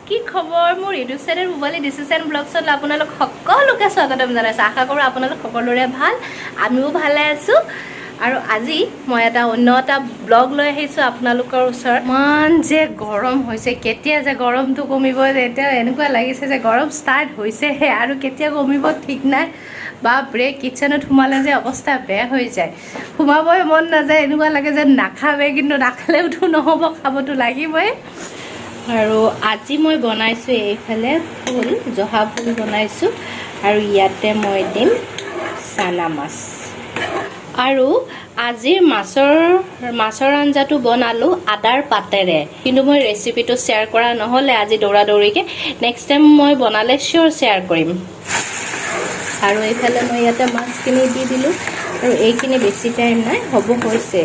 কি খবৰ মোৰ ইউটিউব চেনেল মোবাইল ডিচিশন ব্লগছত আপোনালোক সকলোকে স্বাগতম জনাইছো আশা কৰো আপোনালোক সকলোৰে ভাল আমিও ভালে আছো আৰু আজি মই এটা অন্য এটা ব্লগ লৈ আহিছো আপোনালোকৰ ওচৰত মান যে গৰম হৈছে কেতিয়া যে গৰমটো কমিব এটা এনেকুৱা লাগিছে যে গৰম ষ্টাৰ্ট হৈছে হে আৰু কেতিয়া কমিব ঠিক নাই বাপৰে কিচেনত সোমালে যে অৱস্থা বেয়া হৈ যায় সোমাবই মন নাযায় এনেকুৱা লাগে যে নাখাবে কিন্তু নাখালেওতো নহ'ব খাবতো লাগিবই আৰু আজি মই বনাইছো এইফালে ফুল জহা ফুল বনাইছো আৰু ইয়াতে মই দিম চানা মাছ আৰু আজিৰ মাছৰ আঞ্জাটো বনালো আদাৰ পাতেৰে কিন্তু মই ৰেচিপিটো শ্বেয়াৰ কৰা নহলে আজি দৌৰাদৌৰিকে নেক্সট টাইম মই বনালে শিওৰ শ্বেয়াৰ কৰিম আৰু এইফালে মই ইয়াতে মাছখিনি দি দিলো আৰু এইখিনি বেছি টাইম নাই হ'ব হৈছে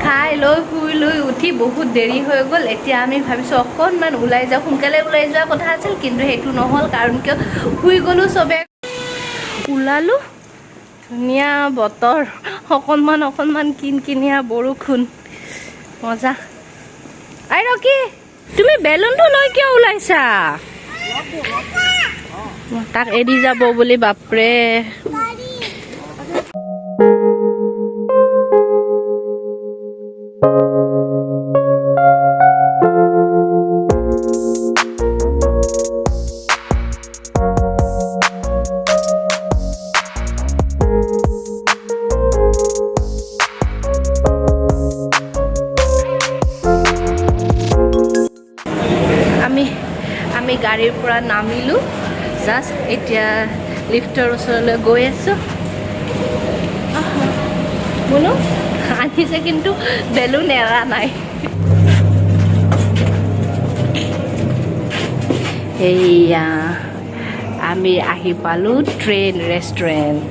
খাই লৈ শুই লৈ উঠি বহুত দেৰি হৈ গ'ল এতিয়া আমি ভাবিছো অকণমান ওলাই যাওঁ সোনকালে ওলাই যোৱা কথা আছিল কিন্তু সেইটো নহ'ল কাৰণ কিয় শুই গ'লো চবে ওলালো ধুনীয়া বতৰ অকণমান কিনকিনীয়া বৰষুণ মজা আই ৰকি তুমি বেলুনটো লৈ কিয় ওলাইছা তাক এৰি যাব বুলি বাপৰে আমি গাড়ীৰ পৰা নামিলো জাস্ট এতিয়া লিফ্টৰ ওচৰলৈ গৈ আছো শুনো আনিছে কিন্তু বেলুন এৰা নাই এইয়া আমি আহি পালো ট্ৰেইন ৰেষ্টুৰেণ্ট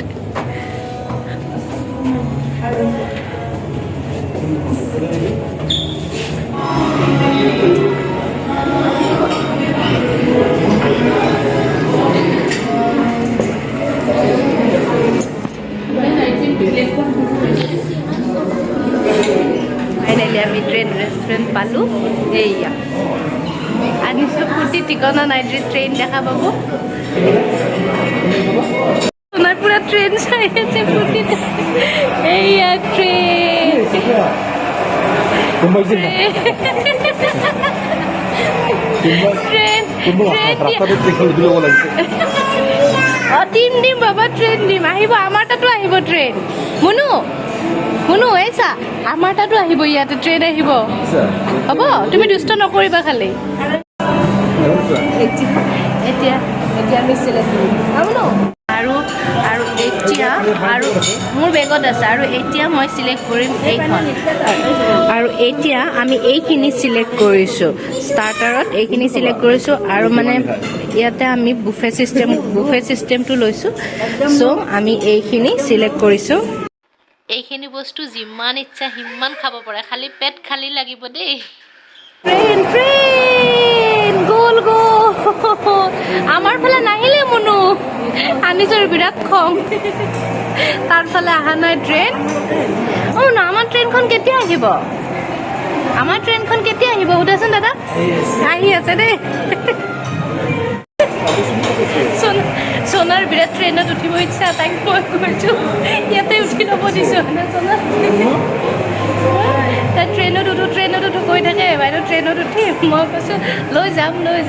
ফাইনেলি আমি ট্ৰেইন ৰেষ্টুৰেণ্ট পালো এইয়া আনিছো ফুটি ঠিকনা নাই ট্ৰেইন দেখা পাব সোণাৰ পুৰা ট্ৰেইন চাই আছে ফুটি এইয়া ট্ৰেইন ট্ৰেইন দিম বাবা ট্ৰেইন দিম আহিব আমাৰ তাতো আহিব ট্ৰেইন শুনো এইছা আমাৰ তাতো আহিব ইয়াতে ট্ৰেইন আহিব হ'ব তুমি দুষ্ট নকৰিবা খালি এতিয়া আমি চিলেক্ট কৰিম আৰু এতিয়া আৰু মোৰ বেগত আছে আৰু এতিয়া মই চিলেক্ট কৰিম এইখন আৰু এতিয়া আমি এইখিনি চিলেক্ট কৰিছোঁ ষ্টাৰ্টাৰত এইখিনি চিলেক্ট কৰিছোঁ আৰু মানে ইয়াতে আমি বুফে চিষ্টেমটো লৈছোঁ চ' আমি এইখিনি চিলেক্ট কৰিছোঁ এইখিনি বস্তু যিমান ইচ্ছা সিমান খাব পাৰে খালি পেট খালি লাগিব দেই ট্ৰেইন গ'ল আমাৰ ফালে নাহিলে মনো আনিছৰ বিৰাট খং তাৰ ফালে অহা নাই ট্ৰেইন আমাৰ ট্ৰেইনখন কেতিয়া আহিব সুধাচোন দাদা আহি আছে দেই সোণাৰ বিৰাট ট্ৰেইনত উঠিব ইচ্ছা তাইক মই কৈছো ইয়াতে উঠি ল'ব দিছো তাই ট্ৰেইনত উঠো কৈ থাকে বাইদেউ ট্ৰেইনত উঠি মই কৈছো লৈ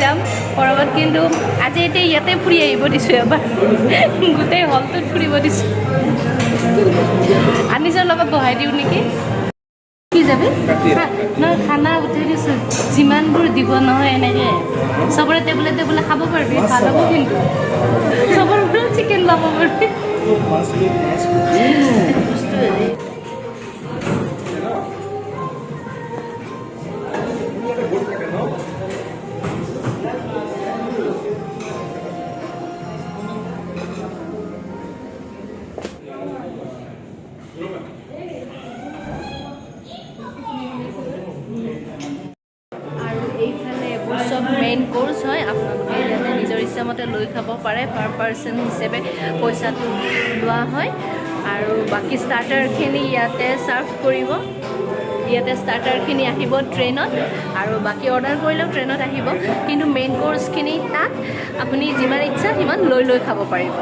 যাম কৰবাত কিন্তু আজি এতিয়া ইয়াতে ফুৰি আহিব দিছো এবাৰ গোটেই হলটোত ফুৰিব দিছো আনিছৰ লগত বহাই দিওঁ নেকি কি যাবি নহয় খানা উঠাই দিছো যিমানবোৰ দিব নহয় এনেকে চবৰে টেবুলে খাব পাৰিবি ভাল হ'ব কিন্তু চবৰ চিকেন ল'ব পাৰিবি মেইন কোৰ্স হয় আপোনালোকে ইয়াতে নিজৰ ইচ্ছামতে লৈ খাব পাৰে পাৰ পাৰ্চন হিচাপে পইচাটো লোৱা হয় আৰু বাকি স্টাৰ্টাৰখিনি ইয়াতে সাৰ্ভ কৰিব ইয়াতে ষ্টাৰ্টাৰখিনি আহিব ট্ৰেইনত আৰু বাকী অৰ্ডাৰ কৰিলেও ট্ৰেইনত আহিব কিন্তু মেইন কোৰ্চখিনি তাত আপুনি যিমান ইচ্ছা সিমান লৈ খাব পাৰিব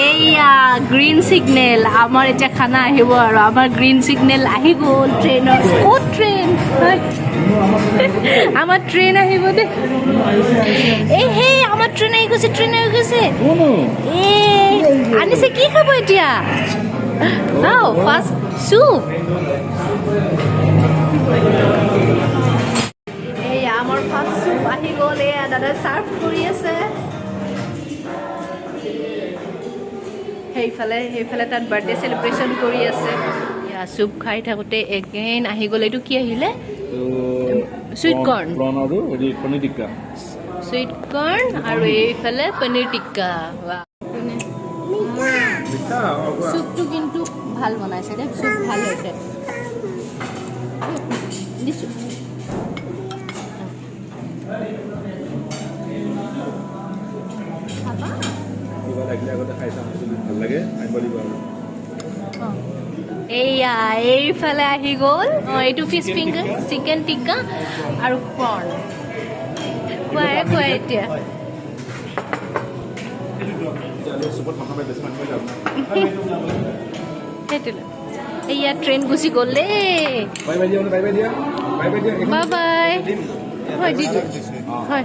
এইয়া গ্ৰীণ ছিগনেল আমাৰ এতিয়া খানা আহিব আৰু আমাৰ গ্ৰীণ ছিগনেল আহি গ'ল ট্ৰেইনত ক'ত ট্ৰেইন আমাৰ ট্ৰেইন আহিব দেই এই হে আমাৰ ট্ৰেইন আহি গৈছে এই আনিছে কি খাব এতিয়া ফাৰ্ষ্ট চুপ এইয়া আমাৰ ফাৰ্ষ্ট চুপ আহি গ'ল এয়া দাদাই চাৰ্ভ কৰি আছে সেইফালে তাত বাৰ্থডে চেলিব্ৰেশ্যন কৰি আছে চুপ খাই থাকোঁতে এগেইন আহি গ'ল এইটো কি আহিলে চুইট কৰ্ণ আৰু এইফালে পনীৰ টিক্কা চুপটো কিন্তু ভাল বনাইছে দেই চুপ ভাল হৈছে দিছোঁ এইয়া এইফালে আহি গ'ল এইটো ফিছ ফিংগাৰ চিকেন টিক্কা আৰু কৰ্ণ খুৱাই এতিয়া সেইটোলৈ এইয়া ট্ৰেইন গুচি গ'ল দেই বাই বাই হয় দিছোঁ হয়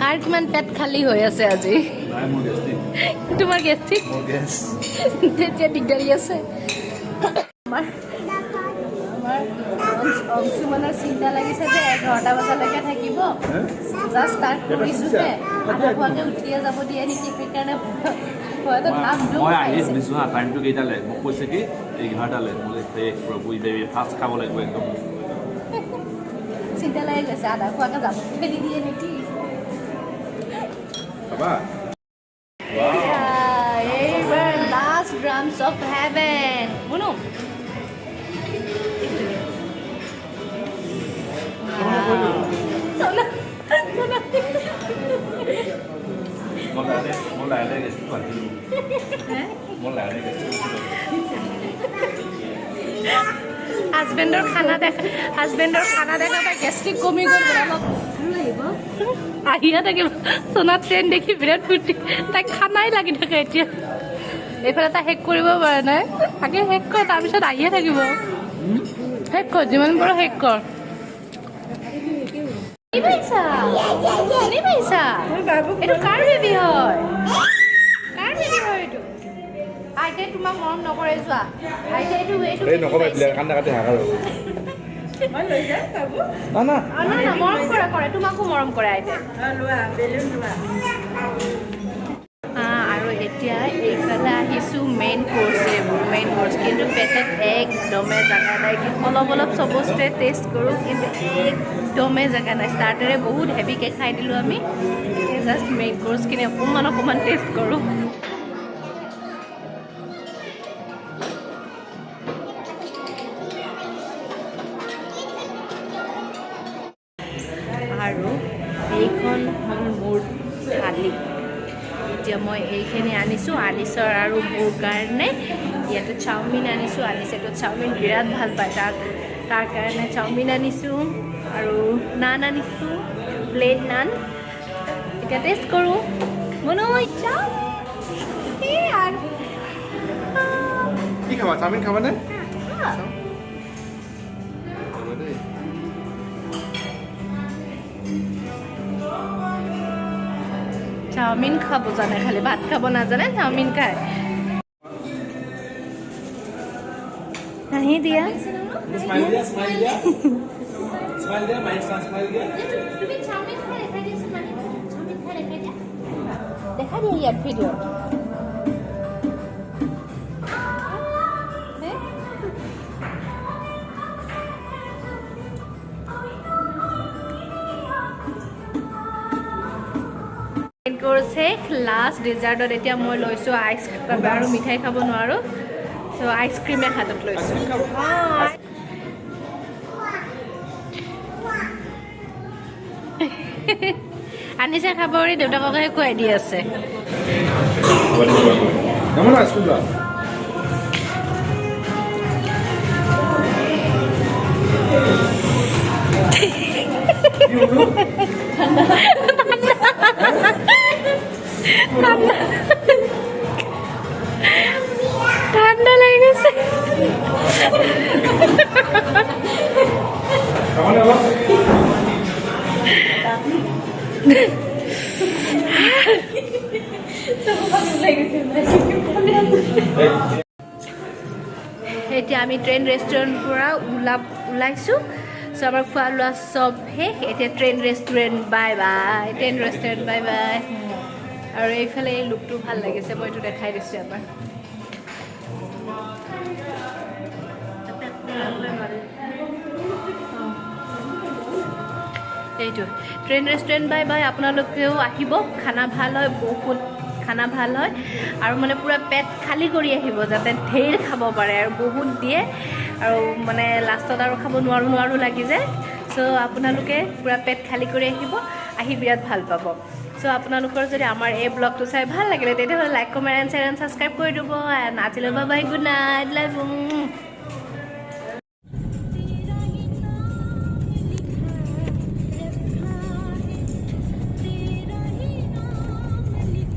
কাৰ কিমান পেট খালী হৈ আছে আজি তোমাৰ গেষ্ট্ৰিক তেতিয়া দিগদাৰী আছে আমাৰ অংশুমানৰ চিন্তা লাগিছে যে 11টা বজালৈকে থাকিব জাষ্ট ষ্টাৰ্ট কৰিছোঁহে আধা খোৱাকৈ উঠিয়ে যাব দিয়ে নেকি সেইকাৰণে মই আহি শুনিছোঁ হা টাইমটো কেইটালৈ মোক কৈছে কি 11টালৈ মই প্ৰভু ফাৰ্ষ্ট খাব লাগিব একদম চিন্তা লাগি গৈছে আধা খোৱাকৈ যাব খেলি দিয়ে নেকি এইবাৰ লাষ্ট ড্ৰামছ অফ হেভেন শুনো হাজবেণ্ডৰ খানা দেখা পাই গেষ্ট্ৰিক কমি গ'ল অলপ আহিয়ে থাকিব সোণাত ট্ৰেইন দেখি বিৰাট ফূৰ্তি তাইক খানাই লাগি থাকে এতিয়া এইফালে তাই শেষ কৰিব পৰা নাই তাকে শেষ কৰ তাৰপিছত আহিয়ে থাকিব শেষ কৰ যিমান পাৰ শেষ কৰ এইটো কাৰ বেবী হয় এইটো আইতাই তোমাক মৰম নকৰে যোৱা আইতাই মৰম কৰে তোমাকো মৰম কৰে আইতাই আৰু এতিয়া এইফালে আহিছোঁ মেইন কোৰ্চ কিন্তু পেটত একদমে জেগা নাই অলপ চব বস্তুৱে টেষ্ট কৰোঁ কিন্তু একদমে জেগা নাই ষ্টাৰ্টাৰে বহুত হেভিকৈ খাই দিলোঁ আমি জাষ্ট মেইন কোৰ্চখিনি অকণমান টেষ্ট কৰোঁ আৰু এইখন হ'ল মোৰ থালি এতিয়া মই এইখিনি আনিছোঁ আলিছৰ আৰু মোৰ কাৰণে ইয়াতে চাওমিন আনিছোঁ আলিছেতো চাওমিন বিৰাট ভাল পায় তাৰ কাৰণে চাওমিন আনিছোঁ আৰু নান আনিছোঁ প্লেট নান এতিয়া টেষ্ট কৰোঁ মনো ইচ্ছা আৰু কি খাবা চাওমিন খাবানে চাওমিন খাব জানে খালি ভাত খাব নাজানে চাওমিন খায় হাঁহি দিয়া দেখা দিয়া ইয়াত ভিডিঅ' লাষ্ট ডেজাৰ্টত এতিয়া মই লৈছোঁ আইচক্ৰীম আৰু মিঠাই খাব নোৱাৰোঁ চ' আইচক্ৰীমে হাতত লৈছোঁ আনিছে খাব বুলি দেউতাককহে খুৱাই দি আছে ট্ৰেইন ৰেষ্টুৰেণ্টৰ পৰা ওলাইছোঁ চ' আমাৰ খোৱা লোৱা চব শেষ এতিয়া train restaurant bye bye train restaurant bye bye আৰু এইফালে এই লুকটো ভাল লাগিছে মই এইটো দেখাই দিছোঁ এবাৰ এইটো ট্ৰেইন ৰেষ্টুৰেণ্ট বাই বাই আপোনালোকেও আহিব খানা ভাল হয় বহুত খানা ভাল হয় আৰু মানে পূৰা পেট খালী কৰি আহিব যাতে ঢেৰ খাব পাৰে আৰু বহুত দিয়ে আৰু মানে লাষ্টত আৰু খাব নোৱাৰো লাগি যায় চ' আপোনালোকে পূৰা পেট খালী কৰি আহিব আহি বিৰাট ভাল পাব চ' আপোনালোকৰ যদি আমাৰ এই ব্লগটো চাই ভাল লাগিলে তেতিয়াহ'লে like comment and share and subscribe কৰি দিব আজিলৈ bye bye good night love